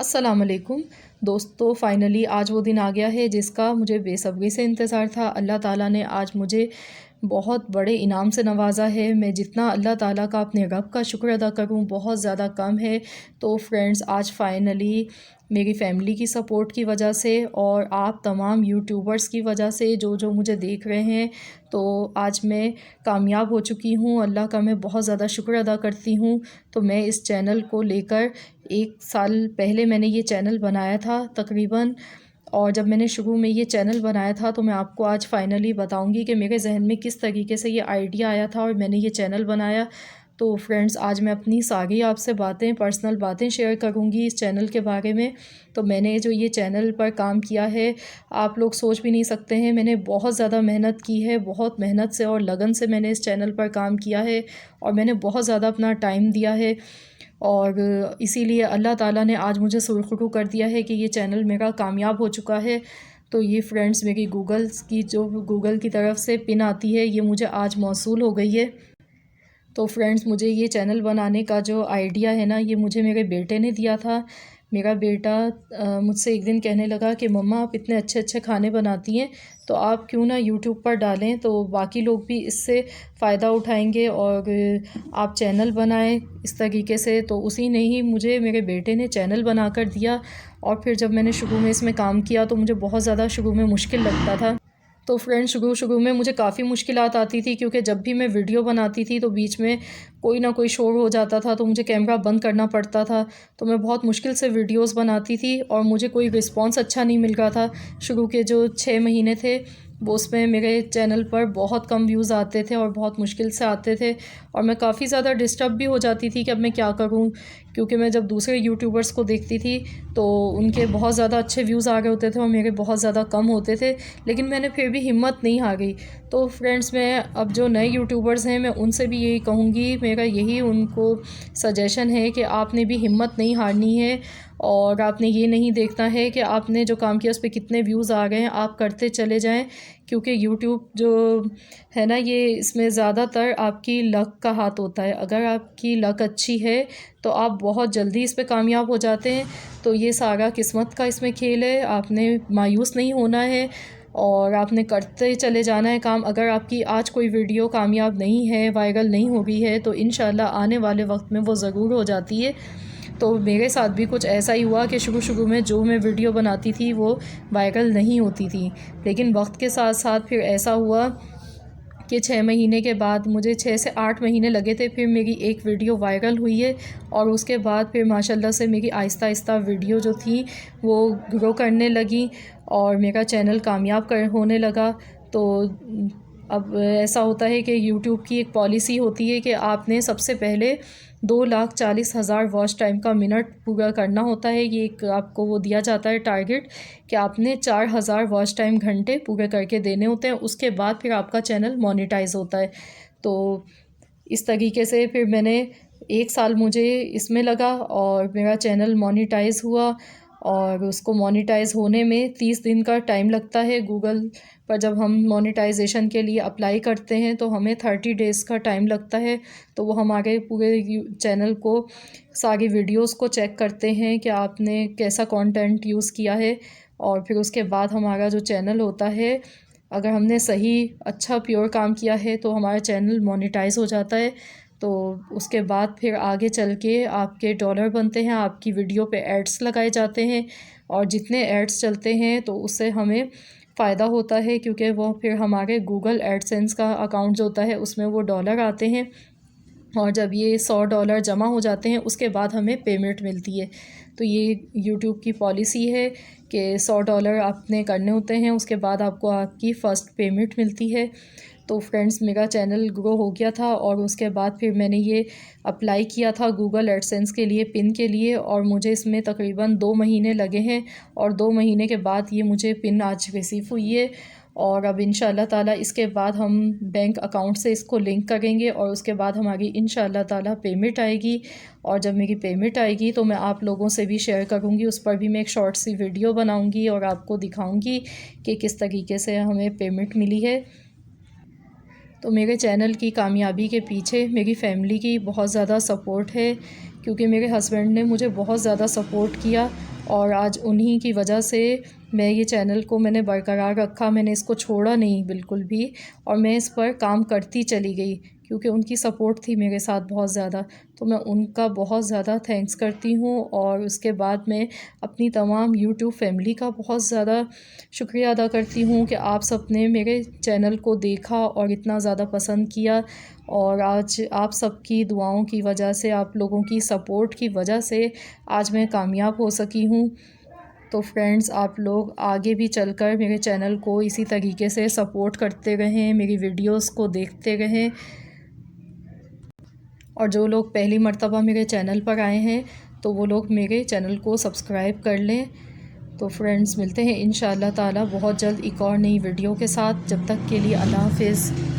अस्सलाम वालेकुम दोस्तों, फ़ाइनली आज वो दिन आ गया है जिसका मुझे बेसब्री से इंतज़ार था। अल्लाह ताला ने आज मुझे बहुत बड़े इनाम से नवाज़ा है। मैं जितना अल्लाह ताला का अपने रब का शुक्र अदा करूँ बहुत ज़्यादा कम है। तो फ्रेंड्स, आज फ़ाइनली मेरी फ़ैमिली की सपोर्ट की वजह से और आप तमाम यूट्यूबर्स की वजह से जो मुझे देख रहे हैं, तो आज मैं कामयाब हो चुकी हूँ। अल्लाह का मैं बहुत ज़्यादा शुक्र अदा करती हूँ। तो मैं इस चैनल को लेकर 1 साल पहले मैंने ये चैनल बनाया था तकरीबन। और जब मैंने शुरू में ये चैनल बनाया था तो मैं आपको आज फ़ाइनली बताऊंगी कि मेरे जहन में किस तरीके से ये आइडिया आया था और मैंने ये चैनल बनाया। तो फ्रेंड्स, आज मैं अपनी सारी आपसे बातें, पर्सनल बातें शेयर करूंगी इस चैनल के बारे में। तो मैंने जो ये चैनल पर काम किया है, आप लोग सोच भी नहीं सकते हैं। मैंने बहुत ज़्यादा मेहनत की है, बहुत मेहनत से और लगन से मैंने इस चैनल पर काम किया है और मैंने बहुत ज़्यादा अपना टाइम दिया है। और इसीलिए अल्लाह ताला ने आज मुझे सुरख़ुरू कर दिया है कि ये चैनल मेरा कामयाब हो चुका है। तो ये फ्रेंड्स, मेरी गूगल की तरफ से पिन आती है, ये मुझे आज मौसूल हो गई है। तो फ्रेंड्स, मुझे ये चैनल बनाने का जो आइडिया है ना, ये मुझे मेरे बेटे ने दिया था। मेरा बेटा मुझसे एक दिन कहने लगा कि मम्मा, आप इतने अच्छे अच्छे खाने बनाती हैं, तो आप क्यों ना यूट्यूब पर डालें, तो बाकी लोग भी इससे फ़ायदा उठाएंगे और आप चैनल बनाएं इस तरीके से। तो उसी ने ही मुझे, मेरे बेटे ने चैनल बना कर दिया। और फिर जब मैंने शुरू में इसमें काम किया तो मुझे बहुत ज़्यादा शुरू में मुश्किल लगता था। तो फ्रेंड्स, शुरू में मुझे काफ़ी मुश्किलात आती थी, क्योंकि जब भी मैं वीडियो बनाती थी तो बीच में कोई ना कोई शोर हो जाता था, तो मुझे कैमरा बंद करना पड़ता था। तो मैं बहुत मुश्किल से वीडियोस बनाती थी और मुझे कोई रिस्पांस अच्छा नहीं मिल रहा था। शुरू के जो 6 महीने थे वो, उसमें मेरे चैनल पर बहुत कम व्यूज़ आते थे और बहुत मुश्किल से आते थे। और मैं काफ़ी ज़्यादा डिस्टर्ब भी हो जाती थी कि अब मैं क्या करूं, क्योंकि मैं जब दूसरे यूट्यूबर्स को देखती थी तो उनके बहुत ज़्यादा अच्छे व्यूज़ आ रहे होते थे और मेरे बहुत ज़्यादा कम होते थे। लेकिन मैंने फिर भी हिम्मत नहीं हारी। तो फ्रेंड्स, मैं अब जो नए यूट्यूबर्स हैं, मैं उनसे भी यही कहूँगी, मेरा यही उनको सजेशन है कि आपने भी हिम्मत नहीं हारनी है और आपने ये नहीं देखना है कि आपने जो काम किया उस पे कितने व्यूज़ आ गए हैं, आप करते चले जाएं। क्योंकि यूट्यूब जो है ना, ये इसमें ज़्यादातर आपकी लक का हाथ होता है। अगर आपकी लक अच्छी है तो आप बहुत जल्दी इस पे कामयाब हो जाते हैं। तो ये सारा किस्मत का इसमें खेल है। आपने मायूस नहीं होना है और आपने करते चले जाना है काम। अगर आपकी आज कोई वीडियो कामयाब नहीं है, वायरल नहीं हो रही है, तो इंशाल्लाह आने वाले वक्त में वो ज़रूर हो जाती है। तो मेरे साथ भी कुछ ऐसा ही हुआ कि शुरू में जो मैं वीडियो बनाती थी वो वायरल नहीं होती थी। लेकिन वक्त के साथ साथ फिर ऐसा हुआ कि 6 महीने के बाद, मुझे 6 से 8 महीने लगे थे, फिर मेरी एक वीडियो वायरल हुई है। और उसके बाद फिर माशाल्लाह से मेरी आहिस्ता आहिस्ता वीडियो जो थी वो ग्रो करने लगी और मेरा चैनल कामयाब होने लगा। तो अब ऐसा होता है कि यूट्यूब की एक पॉलिसी होती है कि आपने सबसे पहले 2,40,000 वॉच टाइम का मिनट पूरा करना होता है। ये एक आपको वो दिया जाता है टारगेट कि आपने 4,000 वॉच टाइम घंटे पूरे करके देने होते हैं। उसके बाद फिर आपका चैनल मोनेटाइज होता है। तो इस तरीके से फिर मैंने 1 साल मुझे इसमें लगा और मेरा चैनल मोनेटाइज हुआ। और उसको मोनेटाइज़ होने में 30 दिन का टाइम लगता है। गूगल पर जब हम मोनेटाइजेशन के लिए अप्लाई करते हैं तो हमें 30 डेज़ का टाइम लगता है। तो वो हमारे पूरे चैनल को, सारी वीडियोस को चेक करते हैं कि आपने कैसा कंटेंट यूज़ किया है। और फिर उसके बाद हमारा जो चैनल होता है, अगर हमने सही, अच्छा, प्योर काम किया है तो हमारा चैनल मोनेटाइज़ हो जाता है। तो उसके बाद फिर आगे चल के आपके डॉलर बनते हैं, आपकी वीडियो पे एड्स लगाए जाते हैं और जितने एड्स चलते हैं तो उससे हमें फ़ायदा होता है, क्योंकि वो फिर हमारे गूगल एडसेंस का अकाउंट जो होता है उसमें वो डॉलर आते हैं। और जब ये $100 जमा हो जाते हैं उसके बाद हमें पेमेंट मिलती है। तो ये यूट्यूब की पॉलिसी है कि $100 आपने करने होते हैं, उसके बाद आपको आपकी फ़र्स्ट पेमेंट मिलती है। तो फ्रेंड्स, मेरा चैनल ग्रो हो गया था और उसके बाद फिर मैंने ये अप्लाई किया था गूगल एडसेंस के लिए, पिन के लिए, और मुझे इसमें तकरीबन 2 महीने लगे हैं। और 2 महीने के बाद ये मुझे पिन आज रिसीव हुई है। और अब इंशाल्लाह ताला इसके बाद हम बैंक अकाउंट से इसको लिंक करेंगे और उसके बाद हमारी इंशाल्लाह ताला पेमेंट आएगी। और जब मेरी पेमेंट आएगी तो मैं आप लोगों से भी शेयर करूंगी, उस पर भी मैं एक शॉर्ट सी वीडियो बनाऊंगी और आपको दिखाऊंगी कि किस तरीके से हमें पेमेंट मिली है। तो मेरे चैनल की कामयाबी के पीछे मेरी फ़ैमिली की बहुत ज़्यादा सपोर्ट है, क्योंकि मेरे हस्बैंड ने मुझे बहुत ज़्यादा सपोर्ट किया और आज उन्हीं की वजह से मैं ये चैनल को मैंने बरकरार रखा, मैंने इसको छोड़ा नहीं बिल्कुल भी, और मैं इस पर काम करती चली गई क्योंकि उनकी सपोर्ट थी मेरे साथ बहुत ज़्यादा। तो मैं उनका बहुत ज़्यादा थैंक्स करती हूँ, और उसके बाद मैं अपनी तमाम यूट्यूब फैमिली का बहुत ज़्यादा शुक्रिया अदा करती हूँ कि आप सब ने मेरे चैनल को देखा और इतना ज़्यादा पसंद किया। और आज आप सबकी दुआओं की वजह से, आप लोगों की सपोर्ट की वजह से आज मैं कामयाब हो सकी हूँ। तो फ्रेंड्स, आप लोग आगे भी चलकर मेरे चैनल को इसी तरीके से सपोर्ट करते रहें, मेरी वीडियोस को देखते रहें। और जो लोग पहली मर्तबा मेरे चैनल पर आए हैं तो वो लोग मेरे चैनल को सब्सक्राइब कर लें। तो फ्रेंड्स, मिलते हैं इंशाअल्लाह ताला बहुत जल्द एक और नई वीडियो के साथ। जब तक के लिए अल्लाह हाफ़िज़।